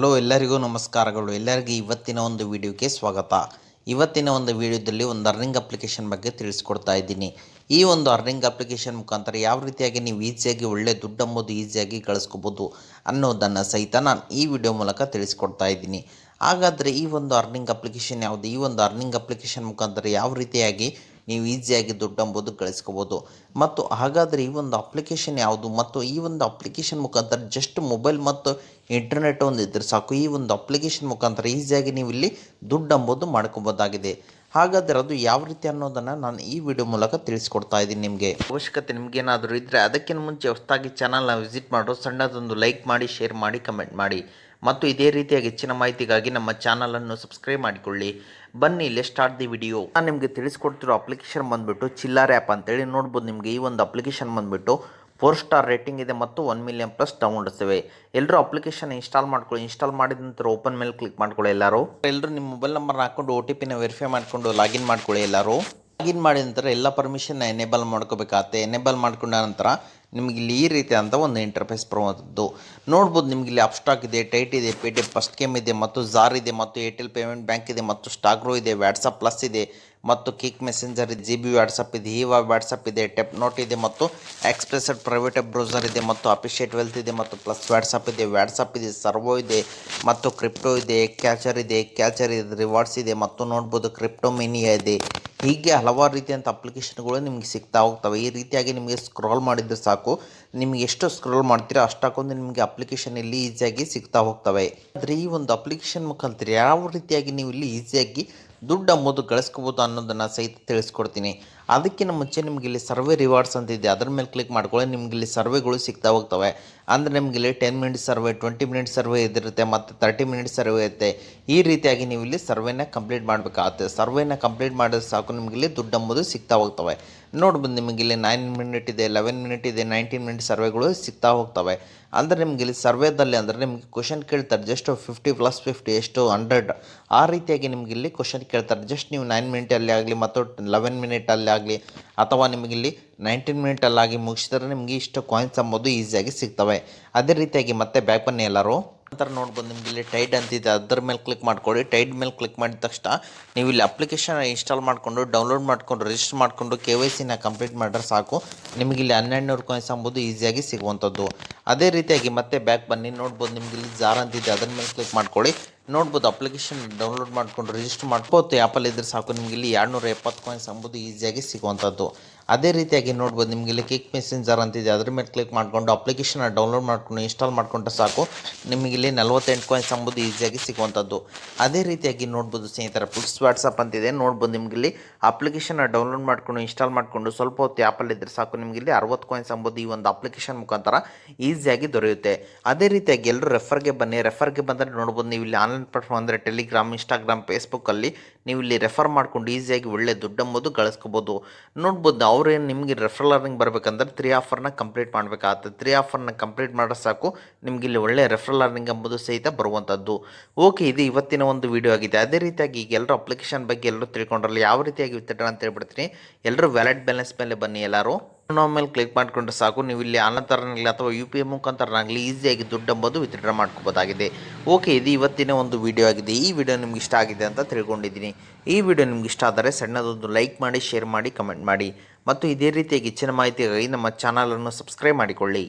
Hello ಎಲ್ಲರಿಗೂ ನಮಸ್ಕಾರಗಳು. ಎಲ್ಲರಿಗೂ ಇವತ್ತಿನ ಒಂದು ವಿಡಿಯೋಗೆ ಸ್ವಾಗತ. ಇವತ್ತಿನ ಒಂದು ವಿಡಿಯೋದಲ್ಲಿ ಒಂದು ಅರ್ನಿಂಗ್ ಅಪ್ಲಿಕೇಶನ್ ಬಗ್ಗೆ ತಿಳಿಸ್ಕೊಡ್ತಾ ಇದ್ದೀನಿ. ಈ ಒಂದು ಅರ್ನಿಂಗ್ ಅಪ್ಲಿಕೇಶನ್ ಮುಖಾಂತರ ಯಾವ ರೀತಿಯಾಗಿ ನೀವು ಈಸಿಯಾಗಿ ಒಳ್ಳೆ ದುಡ್ಡು ಎಂಬುದು ಈಸಿಯಾಗಿ ಗಳಿಸ್ಕೋಬೋದು ಅನ್ನೋದನ್ನು ಸಹಿತ ನಾನು ಈ ವಿಡಿಯೋ ಮೂಲಕ ತಿಳಿಸ್ಕೊಡ್ತಾ ಇದ್ದೀನಿ. ಹಾಗಾದರೆ ಈ ಒಂದು ಅರ್ನಿಂಗ್ ಅಪ್ಲಿಕೇಶನ್ ಯಾವುದು? ಈ ಒಂದು ಅರ್ನಿಂಗ್ ಅಪ್ಲಿಕೇಶನ್ ಮುಖಾಂತರ ಯಾವ ರೀತಿಯಾಗಿ ನೀವು ಈಸಿಯಾಗಿ ದುಡ್ಡು ಎಂಬುದು ಗಳಿಸ್ಕೋಬೋದು ಮತ್ತು ಹಾಗಾದರೆ ಈ ಒಂದು ಅಪ್ಲಿಕೇಶನ್ ಯಾವುದು ಮತ್ತು ಈ ಒಂದು ಅಪ್ಲಿಕೇಶನ್ ಮುಖಾಂತರ ಜಸ್ಟ್ ಮೊಬೈಲ್ ಮತ್ತು ಇಂಟರ್ನೆಟ್ ಒಂದು ಇದ್ದರೆ ಸಾಕು, ಈ ಒಂದು ಅಪ್ಲಿಕೇಶನ್ ಮುಖಾಂತರ ಈಸಿಯಾಗಿ ನೀವು ಇಲ್ಲಿ ದುಡ್ಡು ಎಂಬುದು ಮಾಡ್ಕೋಬೋದಾಗಿದೆ. ಹಾಗಾದರೆ ಅದು ಯಾವ ರೀತಿ ಅನ್ನೋದನ್ನು ನಾನು ಈ ವಿಡಿಯೋ ಮೂಲಕ ತಿಳಿಸ್ಕೊಡ್ತಾ ಇದ್ದೀನಿ. ನಿಮಗೆ ಅವಶ್ಯಕತೆ ನಿಮಗೇನಾದರೂ ಇದ್ದರೆ ಅದಕ್ಕಿಂತ ಮುಂಚೆ ಹೊಸದಾಗಿ ಚಾನಲ್ನ ವಿಸಿಟ್ ಮಾಡೋ ಸಣ್ಣದೊಂದು ಲೈಕ್ ಮಾಡಿ, ಶೇರ್ ಮಾಡಿ, ಕಮೆಂಟ್ ಮಾಡಿ ಮತ್ತು ಇದೇ ರೀತಿಯಾಗಿ ಹೆಚ್ಚಿನ ಮಾಹಿತಿಗಾಗಿ ನಮ್ಮ ಚಾನಲನ್ನು ಸಬ್ಸ್ಕ್ರೈಬ್ ಮಾಡಿಕೊಳ್ಳಿ. ಬನ್ನಿ ಇಲ್ಲಿ ಸ್ಟಾರ್ಟ್ ದಿ ವಿಡಿಯೋ. ನಾನು ನಿಮಗೆ ತಿಳಿಸ್ಕೊಡ್ತಿರೋ ಅಪ್ಲಿಕೇಶನ್ ಬಂದುಬಿಟ್ಟು ಚಿಲ್ಲರ್ ಆ್ಯಪ್ ಅಂತೇಳಿ ನೋಡ್ಬೋದು. ನಿಮಗೆ ಈ ಒಂದು ಅಪ್ಲಿಕೇಶನ್ ಬಂದುಬಿಟ್ಟು 4 ಸ್ಟಾರ್ ರೇಟಿಂಗ್ ಇದೆ ಮತ್ತು 1 ಮಿಲಿಯನ್ ಪ್ಲಸ್ ಡೌನ್ಲೋಡ್ಸ್ ಇವೆ. ಎಲ್ಲರೂ ಅಪ್ಲಿಕೇಶನ್ ಇನ್ಸ್ಟಾಲ್ ಮಾಡ್ಕೊಳ್ಳಿ. ಇನ್ಸ್ಟಾಲ್ ಮಾಡಿದ ನಂತರ ಓಪನ್ ಮೇಲೆ ಕ್ಲಿಕ್ ಮಾಡ್ಕೊಳ್ಳಿ. ಎಲ್ಲರೂ ನಿಮ್ಮ ಮೊಬೈಲ್ ನಂಬರ್ನ ಹಾಕೊಂಡು OTPನ ವೆರಿಫೈ ಮಾಡಿಕೊಂಡು ಲಾಗಿನ್ ಮಾಡ್ಕೊಳ್ಳಿ. ಲಾಗಿನ್ ಮಾಡಿದ ನಂತರ ಎಲ್ಲ ಪರ್ಮಿಷನ್ನ ಎನೇಬಲ್ ಮಾಡ್ಕೋಬೇಕಾಗತ್ತೆ. ಎನೇಬಲ್ ಮಾಡ್ಕೊಂಡ ನಂತರ ನಿಮಗೆ ಇಲ್ಲಿ ಈ ರೀತಿ ಅಂತ ಒಂದು ಇಂಟರ್ಫೇಸ್ ಬರುವಂಥದ್ದು ನೋಡ್ಬೋದು. ನಿಮಗೆ ಇಲ್ಲಿ ಅಪ್ಸ್ಟಾಕ್ ಇದೆ, ಟೈಟ್ ಇದೆ, ಪೇಟಿಎಂ ಫಸ್ಟ್ ಗೇಮ್ ಇದೆ ಮತ್ತು ಜಾರ್ ಇದೆ ಮತ್ತು ಏರ್ಟೆಲ್ ಪೇಮೆಂಟ್ ಬ್ಯಾಂಕ್ ಇದೆ ಮತ್ತು ಸ್ಟಾಗ್ರೋ ಇದೆ, ವಾಟ್ಸಪ್ ಪ್ಲಸ್ ಇದೆ ಮತ್ತು ಕಿಕ್ ಮೆಸೆಂಜರ್ ಇದೆ, GB ವಾಟ್ಸಪ್ ಇದೆ, ಹೀವಾ ವಾಟ್ಸಪ್ ಇದೆ, ಟೆಪ್ ನೋಟ್ ಇದೆ ಮತ್ತು ಎಕ್ಸ್ಪ್ರೆಸೆಡ್ ಪ್ರೈವೇಟ್ ಬ್ರೌಸರ್ ಇದೆ ಮತ್ತು ಅಫಿಷಿಯೇಟ್ ವೆಲ್ತ್ ಇದೆ ಮತ್ತು ಪ್ಲಸ್ ವಾಟ್ಸಪ್ ಇದೆ, ಸರ್ವೋ ಇದೆ ಮತ್ತು ಕ್ರಿಪ್ಟೋ ಇದೆ, ಕ್ಯಾಚರ್ ಇದೆ, ರಿವಾರ್ಡ್ಸ್ ಇದೆ ಮತ್ತು ನೋಡ್ಬೋದು ಕ್ರಿಪ್ಟೋ ಮಿನಿಯಾ ಇದೆ. ಹೀಗೆ ಹಲವಾರು ರೀತಿಯಂಥ ಅಪ್ಲಿಕೇಶನ್ಗಳು ನಿಮಗೆ ಸಿಗ್ತಾ ಹೋಗ್ತವೆ. ಈ ರೀತಿಯಾಗಿ ನಿಮಗೆ ಸ್ಕ್ರಾಲ್ ಮಾಡಿದರೆ ಸಾಕು, ನಿಮಗೆ ಎಷ್ಟು ಸ್ಕ್ರೋಲ್ ಮಾಡ್ತೀರಾ ಅಷ್ಟಕ್ಕೊಂದು ನಿಮಗೆ ಅಪ್ಲಿಕೇಶನ್ ಇಲ್ಲಿ ಈಸಿಯಾಗಿ ಸಿಗ್ತಾ ಹೋಗ್ತವೆ. ಆದರೆ ಈ ಒಂದು ಅಪ್ಲಿಕೇಶನ್ ಮುಖಾಂತರ ಯಾವ ರೀತಿಯಾಗಿ ನೀವು ಇಲ್ಲಿ ಈಸಿಯಾಗಿ ದುಡ್ಡು ಎಂಬುದು ಗಳಿಸ್ಕೋಬೋದು ಅನ್ನೋದನ್ನು ಸಹಿತ ತಿಳಿಸ್ಕೊಡ್ತೀನಿ. ಅದಕ್ಕಿಂತ ಮುಂಚೆ ನಿಮಗೆ ಇಲ್ಲಿ ಸರ್ವೆ ರಿವಾರ್ಡ್ಸ್ ಅಂತ ಇದೆ, ಅದರ ಮೇಲೆ ಕ್ಲಿಕ್ ಮಾಡ್ಕೊಳ್ಳಿ. ನಿಮಗೆ ಇಲ್ಲಿ ಸರ್ವೆಗಳು ಸಿಗ್ತಾ ಹೋಗ್ತವೆ. ಅಂದರೆ ನಿಮಗೆ ಇಲ್ಲಿ 10 ಮಿನಿಟ್ಸ್ ಸರ್ವೆ, 20 ಮಿನಿಟ್ಸ್ ಸರ್ವೆ ಇದಿರುತ್ತೆ ಮತ್ತು 30 ಮಿನಿಟ್ಸ್ ಸರ್ವೆ ಇರುತ್ತೆ. ಈ ರೀತಿಯಾಗಿ ನೀವು ಇಲ್ಲಿ ಸರ್ವೆನ ಕಂಪ್ಲೀಟ್ ಮಾಡಬೇಕಾಗುತ್ತೆ. ಸರ್ವೆನ ಕಂಪ್ಲೀಟ್ ಮಾಡಿದ್ರೆ ಸಾಕು, ನಿಮಗೆ ಇಲ್ಲಿ ದುಡ್ಡು ಎಂಬುದು ಸಿಗ್ತಾ ಹೋಗ್ತವೆ. ನೋಡ್ಬೋದು ನಿಮಗೆ ಇಲ್ಲಿ 9 ಮಿನಿಟ್ ಇದೆ, 11 ಮಿನಿಟ್ ಇದೆ, 19 ಮಿನಿಟ್ ಸರ್ವೆಗಳು ಸಿಗ್ತಾ ಹೋಗ್ತವೆ. ಅಂದರೆ ನಿಮಗೆ ಇಲ್ಲಿ ಸರ್ವೇದಲ್ಲಿ ಅಂದರೆ ನಿಮಗೆ ಕ್ವಶನ್ ಕೇಳ್ತಾರೆ ಜಸ್ಟ್ 50 + 50 ಎಷ್ಟು 100, ಆ ರೀತಿಯಾಗಿ ನಿಮಗೆ ಇಲ್ಲಿ ಕ್ವಶನ್ ಕೇಳ್ತಾರೆ. ಜಸ್ಟ್ ನೀವು 9 ಮಿನಿಟಲ್ಲಿ ಆಗಲಿ ಮತ್ತು 11 ಮಿನಿಟಲ್ಲಿ ಆಗಲಿ ಅಥವಾ ನಿಮಗಿಲ್ಲಿ 19 ಮಿನಿಟಲ್ಲಾಗಿ ಮುಗಿಸಿದ್ರೆ ನಿಮಗೆ ಇಷ್ಟು ಕಾಯಿನ್ಸ್ ಎಂಬುದು ಈಸಿಯಾಗಿ ಸಿಗ್ತವೆ. ಅದೇ ರೀತಿಯಾಗಿ ಮತ್ತೆ ಬ್ಯಾಕ್ ಬನ್ನಿ ಎಲ್ಲರೂ. ನಂತರ ನೋಡ್ಬೋದು ನಿಮಗೆ ಇಲ್ಲಿ ಟೈಡ್ ಅಂತಿದೆ, ಅದರ ಮೇಲೆ ಕ್ಲಿಕ್ ಮಾಡ್ಕೊಳ್ಳಿ. ಟೈಡ್ ಮೇಲೆ ಕ್ಲಿಕ್ ಮಾಡಿದ ತಕ್ಷಣ ನೀವು ಇಲ್ಲಿ ಅಪ್ಲಿಕೇಶನ್ ಇನ್ಸ್ಟಾಲ್ ಮಾಡಿಕೊಂಡು ಡೌನ್ಲೋಡ್ ಮಾಡಿಕೊಂಡು ರಿಜಿಸ್ಟರ್ ಮಾಡಿಕೊಂಡು KYCನ ಕಂಪ್ಲೀಟ್ ಮಾಡಿದ್ರೆ ಸಾಕು, ನಿಮಗಿಲ್ಲಿ 1200 ಕಾಯಿನ್ಸ್ ಎಂಬುದು ಈಸಿಯಾಗಿ ಸಿಗುವಂಥದ್ದು. ಅದೇ ರೀತಿಯಾಗಿ ಮತ್ತೆ ಬ್ಯಾಕ್ ಬನ್ನಿ. ನೋಡ್ಬೋದು ನಿಮಗೆ ಇಲ್ಲಿ ಜಾರ್ ಅಂತಿದೆ, ಅದರ ಮೇಲೆ ಕ್ಲಿಕ್ ಮಾಡ್ಕೊಳ್ಳಿ. ನೋಡ್ಬೋದು ಅಪ್ಲಿಕೇಶನ್ ಡೌನ್ಲೋಡ್ ಮಾಡಿಕೊಂಡು ರಿಜಿಸ್ಟರ್ ಮಾಡ್ಬೋದು ಆ್ಯಪಲ್ಲಿ ಇದ್ದರೆ ಸಾಕು, ನಿಮಗೆ ಇಲ್ಲಿ 270 ಕಾಯಿನ್ಸ್ ಎಂಬುದು ಈಸಿಯಾಗಿ ಸಿಗುವಂಥದ್ದು. ಅದೇ ರೀತಿಯಾಗಿ ನೋಡ್ಬೋದು ನಿಮಗೆ ಇಲ್ಲಿ ಕಿಕ್ ಮೆಸೆಂಜರ್ ಅಂತಿದೆ, ಅದ್ರ ಮೇಲೆ ಕ್ಲಿಕ್ ಮಾಡಿಕೊಂಡು ಅಪ್ಲಿಕೇಶನ್ನ ಡೌನ್ಲೋಡ್ ಮಾಡಿಕೊಂಡು ಇನ್ಸ್ಟಾಲ್ ಮಾಡಿಕೊಂಡ್ರೆ ಸಾಕು, ನಿಮಗಿಲ್ಲಿ 48 ಕಾಯಿನ್ಸ್ ಎಂಬುದು ಈಸಿಯಾಗಿ ಸಿಗುವಂಥದ್ದು. ಅದೇ ರೀತಿಯಾಗಿ ನೋಡ್ಬೋದು ಸ್ನೇಹಿತರ ಪ್ಲಸ್ ವಾಟ್ಸಪ್ ಅಂತಿದೆ. ನೋಡ್ಬೋದು ನಿಮಗಿಲ್ಲಿ ಅಪ್ಲಿಕೇಶನ್ನ ಡೌನ್ಲೋಡ್ ಮಾಡಿಕೊಂಡು ಇನ್ಸ್ಟಾಲ್ ಮಾಡಿಕೊಂಡು ಸ್ವಲ್ಪ ಹೊತ್ತು ಆ್ಯಪಲ್ಲಿ ಇದ್ದರೆ ಸಾಕು, ನಿಮಗಿಲ್ಲಿ 60 ಕಾಯಿನ್ಸ್ ಎಂಬುದು ಈ ಒಂದು ಅಪ್ಲಿಕೇಶನ್ ಮುಖಾಂತರ ಈಸಿಯಾಗಿ ದೊರೆಯುತ್ತೆ. ಅದೇ ರೀತಿಯಾಗಿ ಎಲ್ಲರೂ ರೆಫರ್ಗೆ ಬನ್ನಿ. ರೆಫರ್ಗೆ ಬಂದರೆ ನೋಡ್ಬೋದು ನೀವು ಇಲ್ಲಿ ಆನ್ಲೈನ್ ಪ್ಲಾಟ್ಫಾರ್ಮ್ ಅಂದರೆ ಟೆಲಿಗ್ರಾಮ್, ಇನ್ಸ್ಟಾಗ್ರಾಮ್, ಫೇಸ್ಬುಕ್ಕಲ್ಲಿ ನೀವು ಇಲ್ಲಿ ರೆಫರ್ ಮಾಡ್ಕೊಂಡು ಈಸಿಯಾಗಿ ಒಳ್ಳೆ ದುಡ್ಡು ಎಂಬುದು ಗಳಿಸ್ಕೋಬೋದು. ನೋಡ್ಬೋದು ಅವ್ರೇನು ನಿಮಗೆ ರೆಫರಲ್ ಅರ್ನಿಂಗ್ ಬರಬೇಕಂದ್ರೆ 3 ಆಫರ್ನ ಕಂಪ್ಲೀಟ್ ಮಾಡಬೇಕಾಗುತ್ತೆ. 3 ಆಫರ್ನ ಕಂಪ್ಲೀಟ್ ಮಾಡೋ ಸಾಕು, ನಿಮಗೆ ಇಲ್ಲಿ ಒಳ್ಳೆ ರೆಫರಲ್ ಅರ್ನಿಂಗ್ ಎಂಬುದು ಸಹಿತ ಬರುವಂಥದ್ದು. ಓಕೆ, ಇದು ಇವತ್ತಿನ ಒಂದು ವಿಡಿಯೋ ಆಗಿದೆ. ಅದೇ ರೀತಿಯಾಗಿ ಈಗ ಎಲ್ಲರೂ ಅಪ್ಲಿಕೇಶನ್ ಬಗ್ಗೆ ಎಲ್ಲರೂ ತಿಳ್ಕೊಂಡ್ರಲ್ಲ, ಯಾವ ರೀತಿಯಾಗಿ ವಿತ್ಡ್ರಾ ಅಂತ ಹೇಳ್ಬಿಡ್ತೀನಿ. ಎಲ್ಲರೂ ವ್ಯಾಲೆಟ್ ಬ್ಯಾಲೆನ್ಸ್ ಮೇಲೆ ಬನ್ನಿ. ಎಲ್ಲರೂ ಮೇಲೆ ಕ್ಲಿಕ್ ಮಾಡಿಕೊಂಡ್ರೆ ಸಾಕು, ನೀವು ಇಲ್ಲಿ ಆನ್ಲೈನ್ ಅಥವಾ UPI ಮುಖಾಂತರನಾಗಲಿ ಈಸಿಯಾಗಿ ದುಡ್ಡು ಎಂಬುದು ವಿತ್ಡ್ರಾ ಮಾಡ್ಕೋಬೋದಾಗಿದೆ. ಓಕೆ, ಇದು ಇವತ್ತಿನ ಒಂದು ವಿಡಿಯೋ ಆಗಿದೆ. ಈ ವಿಡಿಯೋ ನಿಮ್ಗೆ ಇಷ್ಟ ಆಗಿದೆ ಅಂತ ತಿಳ್ಕೊಂಡಿದ್ದೀನಿ. ಈ ವಿಡಿಯೋ ನಿಮ್ಗೆ ಇಷ್ಟ ಆದರೆ ಸಣ್ಣದೊಂದು ಲೈಕ್ ಮಾಡಿ, ಶೇರ್ ಮಾಡಿ, ಕಮೆಂಟ್ ಮಾಡಿ ಮತ್ತು ಇದೇ ರೀತಿಯಾಗಿ ಹೆಚ್ಚಿನ ಮಾಹಿತಿಗಾಗಿ ನಮ್ಮ ಚಾನಲನ್ನು ಸಬ್ಸ್ಕ್ರೈಬ್ ಮಾಡಿಕೊಳ್ಳಿ.